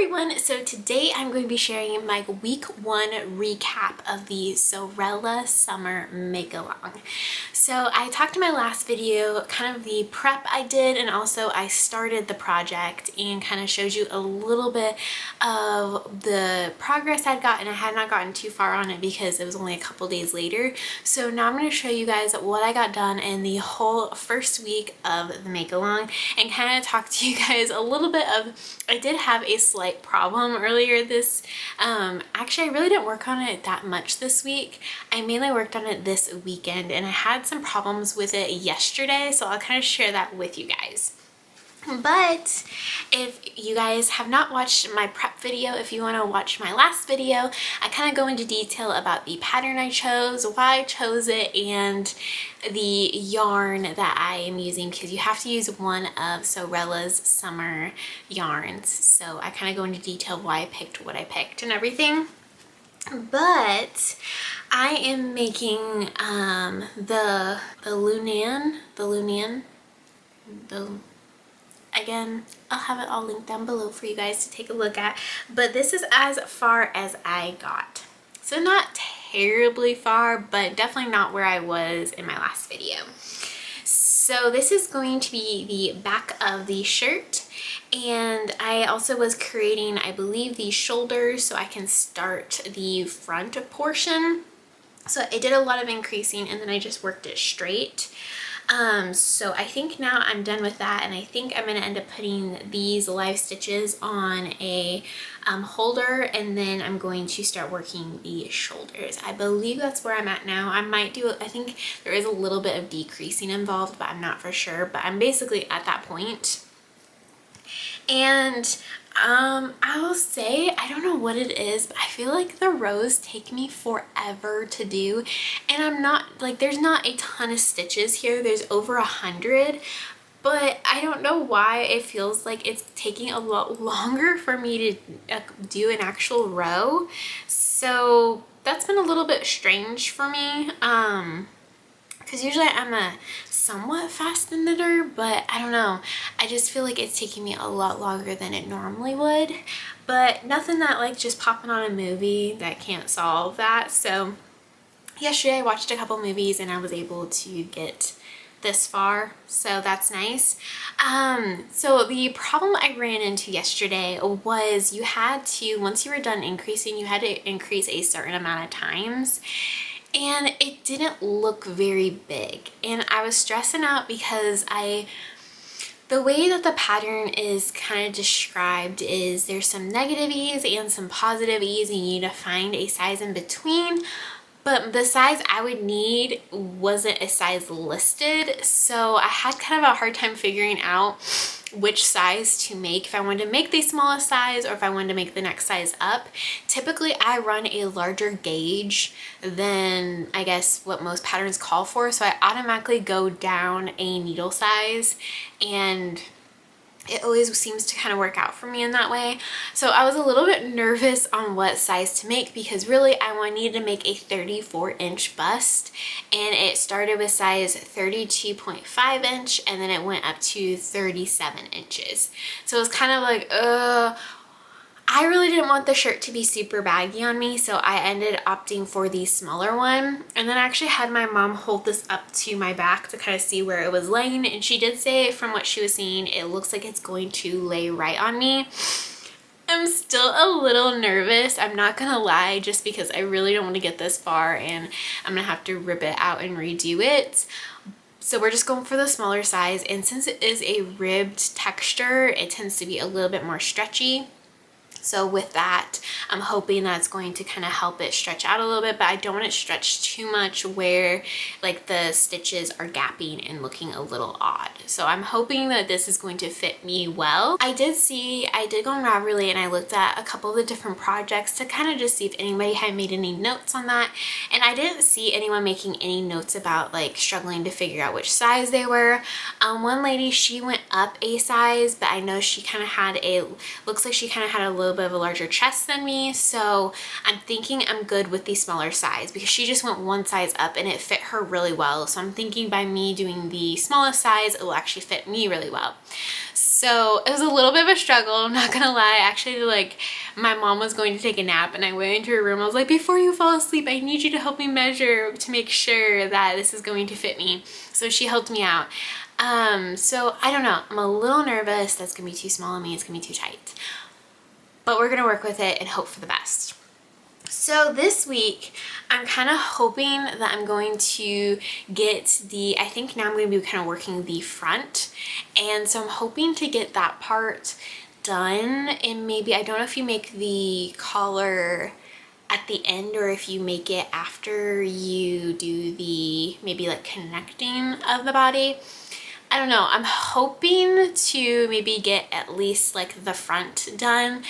everyone, so today I'm going to be sharing my week 1 recap of the Sewrella Summer Make-Along. So I talked in my last video kind of the prep I did, and also I started the project and kind of showed you a little bit of the progress I'd gotten. I had not gotten too far on it because it was only a couple days later. So now I'm going to show you guys what I got done in the whole first week of the Make-Along and kind of talk to you guys a little bit of, I did have a slight problem earlier this, actually I really didn't work on it that much this week. I mainly worked on it this weekend and I had some problems with it yesterday, so I'll kind of share that with you guys. But if you guys have not watched my prep video, if you want to watch my last video, I kind of go into detail about the pattern I chose, why I chose it, and the yarn that I am using, because you have to use one of Sewrella's summer yarns. So I kind of go into detail why I picked what I picked and everything. But I am making again, I'll have it all linked down below for you guys to take a look at, but this is as far as I got. So not terribly far, but definitely not where I was in my last video. So this is going to be the back of the shirt, and I also was creating, I believe, the shoulders so I can start the front portion. So I did a lot of increasing and then I just worked it straight. So I think now I'm done with that, and I think I'm going to end up putting these live stitches on a holder, and then I'm going to start working the shoulders. I believe that's where I'm at now. I might do, I think there is a little bit of decreasing involved, but I'm not for sure, but I'm basically at that point. And I will say, I don't know what it is, but I feel like the rows take me forever to do, and I'm not, like, there's not a ton of stitches here. There's over 100, but I don't know why it feels like it's taking a lot longer for me to do an actual row. So that's been a little bit strange for me, because usually I'm a somewhat fast knitter, but I don't know, I just feel like it's taking me a lot longer than it normally would, but nothing that like just popping on a movie that can't solve that. So yesterday I watched a couple movies and I was able to get this far, so that's nice. So the problem I ran into yesterday was you had to, once you were done increasing, you had to increase a certain amount of times, and it didn't look very big, and I was stressing out because the way that the pattern is kind of described is there's some negative ease and some positive ease, and you need to find a size in between. But the size I would need wasn't a size listed, so I had kind of a hard time figuring out which size to make, if I wanted to make the smallest size or if I wanted to make the next size up. Typically I run a larger gauge than I guess what most patterns call for, so I automatically go down a needle size, and it always seems to kind of work out for me in that way. So I was a little bit nervous on what size to make, because really I needed to make a 34-inch bust, and it started with size 32.5 inch and then it went up to 37 inches. So it was kind of like, I really didn't want the shirt to be super baggy on me, so I ended opting for the smaller one. And then I actually had my mom hold this up to my back to kind of see where it was laying, and she did say from what she was seeing, it looks like it's going to lay right on me. I'm still a little nervous, I'm not gonna lie, just because I really don't want to get this far and I'm gonna have to rip it out and redo it. So we're just going for the smaller size, and since it is a ribbed texture, it tends to be a little bit more stretchy. So with that, I'm hoping that's going to kind of help it stretch out a little bit, but I don't want it stretched too much where like the stitches are gapping and looking a little odd. So I'm hoping that this is going to fit me well. I did go on Ravelry and I looked at a couple of the different projects to kind of just see if anybody had made any notes on that. And I didn't see anyone making any notes about like struggling to figure out which size they were. One lady, she went up a size, but I know she kind of had looks like she kind of had a little little bit of a larger chest than me, so I'm thinking I'm good with the smaller size because she just went one size up and it fit her really well. So I'm thinking by me doing the smallest size, it will actually fit me really well. So it was a little bit of a struggle, I'm not gonna lie. Actually, like, my mom was going to take a nap and I went into her room. I was like, before you fall asleep, I need you to help me measure to make sure that this is going to fit me. So she helped me out. So I don't know, I'm a little nervous. That's gonna be too small on me, it's gonna be too tight. But we're gonna work with it and hope for the best. So this week, I'm kind of hoping that I'm going to get I think now I'm going to be kind of working the front. And so I'm hoping to get that part done. And maybe, I don't know if you make the collar at the end or if you make it after you do the maybe like connecting of the body. I don't know, I'm hoping to maybe get at least like the front done,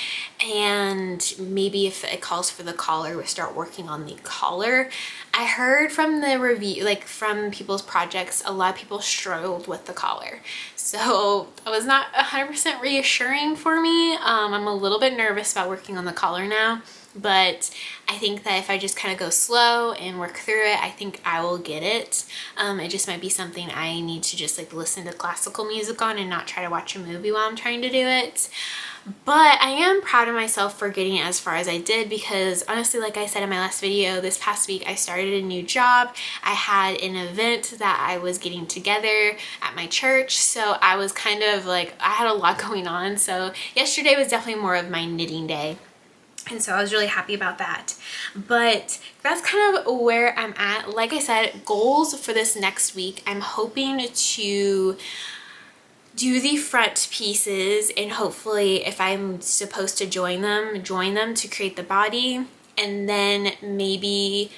and maybe if it calls for the collar, we'll start working on the collar. I heard from the review, like from people's projects, a lot of people struggled with the collar. So it was not 100% reassuring for me. I'm a little bit nervous about working on the collar now. But I think that if I just kind of go slow and work through it, I think I will get it. It just might be something I need to just like listen to classical music on and not try to watch a movie while I'm trying to do it. But I am proud of myself for getting it as far as I did, because honestly, like I said in my last video, this past week I started a new job. I had an event that I was getting together at my church, so I was kind of like, I had a lot going on. So yesterday was definitely more of my knitting day. And so I was really happy about that. But that's kind of where I'm at. Like I said, goals for this next week, I'm hoping to do the front pieces, and hopefully if I'm supposed to join them to create the body. And then maybe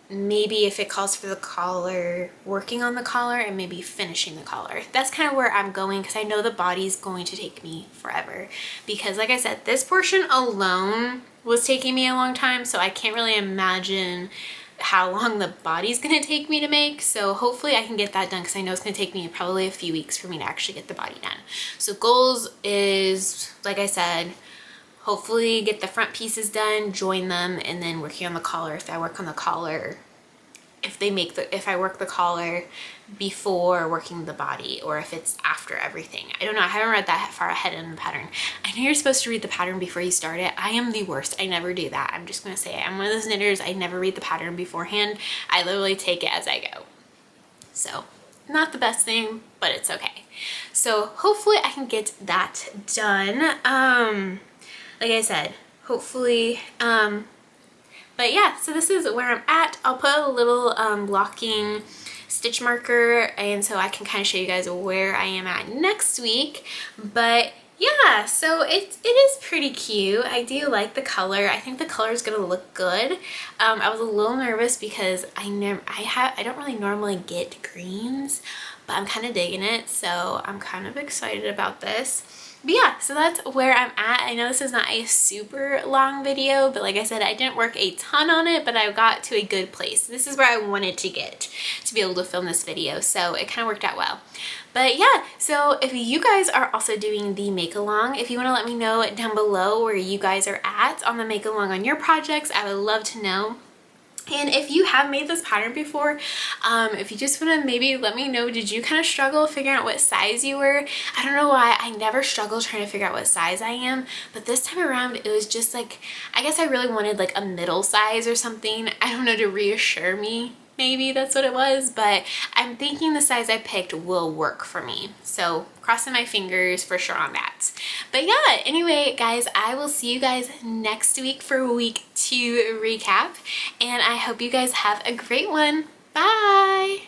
if it calls for the collar, working on the collar, and maybe finishing the collar. That's kind of where I'm going, because I know the body's going to take me forever. Because like I said, this portion alone was taking me a long time, so I can't really imagine how long the body's gonna take me to make. So hopefully I can get that done, because I know it's gonna take me probably a few weeks for me to actually get the body done. So goals is, like I said, hopefully get the front pieces done, join them, and then working on the collar. If I work on the collar, if I work the collar before working the body, or if it's after everything. I don't know, I haven't read that far ahead in the pattern. I know you're supposed to read the pattern before you start it. I am the worst, I never do that. I'm just gonna say it. I'm one of those knitters, I never read the pattern beforehand. I literally take it as I go. So, not the best thing, but it's okay. So hopefully I can get that done. Like I said, hopefully, but yeah, so this is where I'm at. I'll put a little blocking stitch marker, and so I can kind of show you guys where I am at next week. But yeah, so it is pretty cute. I do like the color. I think the color is gonna look good. I was a little nervous because I don't really normally get greens, but I'm kind of digging it, so I'm kind of excited about this. But yeah, so that's where I'm at. I know this is not a super long video, but like I said, I didn't work a ton on it, but I got to a good place. This is where I wanted to get to be able to film this video, so it kind of worked out well. But yeah, so if you guys are also doing the make along, if you want to let me know down below where you guys are at on the make along on your projects, I would love to know. And if you have made this pattern before, if you just want to maybe let me know, did you kind of struggle figuring out what size you were? I don't know why, I never struggle trying to figure out what size I am, but this time around it was just like, I guess I really wanted like a middle size or something. I don't know, to reassure me. Maybe that's what it was, but I'm thinking the size I picked will work for me. So crossing my fingers for sure on that. But yeah, anyway, guys, I will see you guys next week for week 2 recap. And I hope you guys have a great one. Bye!